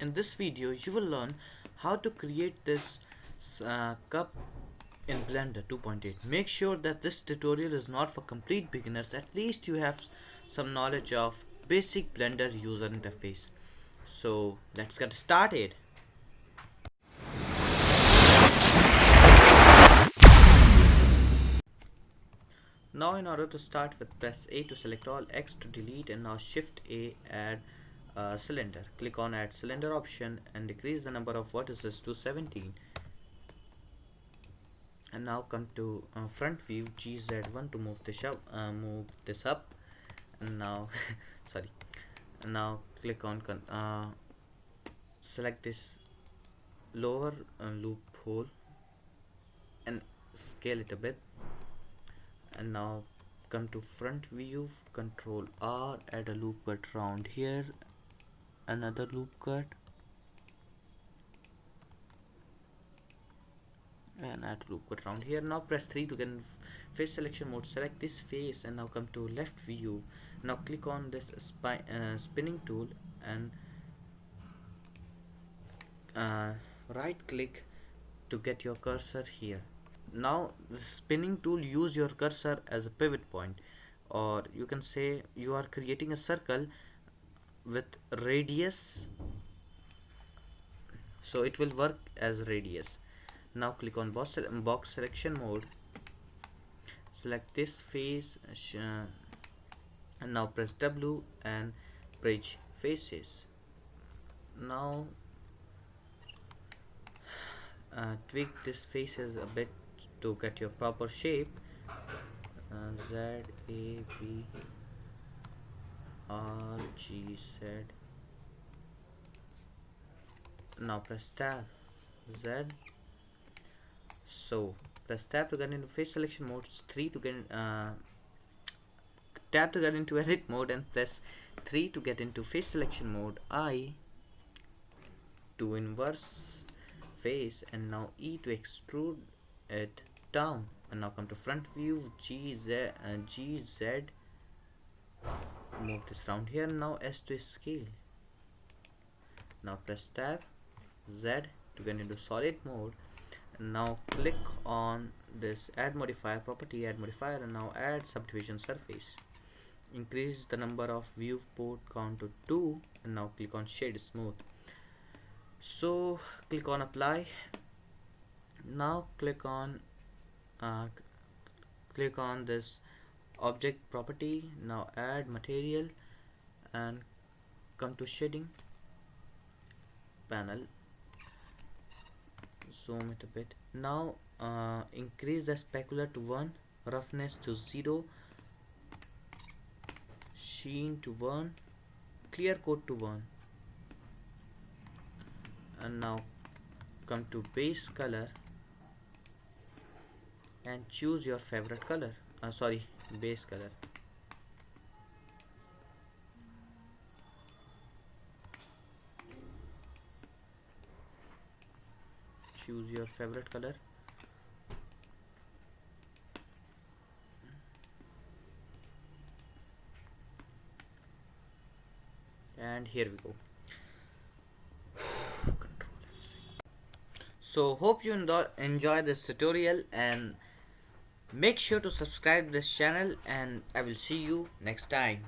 In this video you will learn how to create this cup in Blender 2.8. Make sure that this tutorial is not for complete beginners. At least you have some knowledge of basic Blender user interface. So let's get started. Now in order to start with, press A to select all, X to delete, and now Shift A add cylinder. Click on add cylinder option and decrease the number of vertices to 17. And now come to front view, GZ1 to move this up, and now sorry, and now click on select this lower loophole and scale it a bit. And now come to front view, control R, add a loop cut round here, another loop cut, and add loop cut around here. Now press 3 to get in face selection mode. Select this face and now come to left view. Now click on this spinning tool and right click to get your cursor here. Now the spinning tool, use your cursor as a pivot point, or you can say you are creating a circle with radius, so it will work as radius. Now click on box selection mode, select this face, and now press W and bridge faces. Now tweak this faces a bit to get your proper shape. Z A B R G Z. Now press tab Z. So press tab to get into face selection mode, 3 to get tab to get into edit mode, and press 3 to get into face selection mode, I to inverse face, and now E to extrude it down. And now come to front view, GZ, move this round here. Now S to scale. Now press tab Z to get into solid mode. And now click on this add modifier property, add modifier, and now add subdivision surface. Increase the number of viewport count to 2, and now click on shade smooth. So click on apply. Now click on this object property. Now add material and come to shading panel, zoom it a bit. Now increase the specular to 1, roughness to 0, sheen to 1, clear coat to 1. And now come to base color and choose your favorite color, base color. Choose your favorite color. And here we go. So hope you enjoy this tutorial, and make sure to subscribe this channel, and I will see you next time.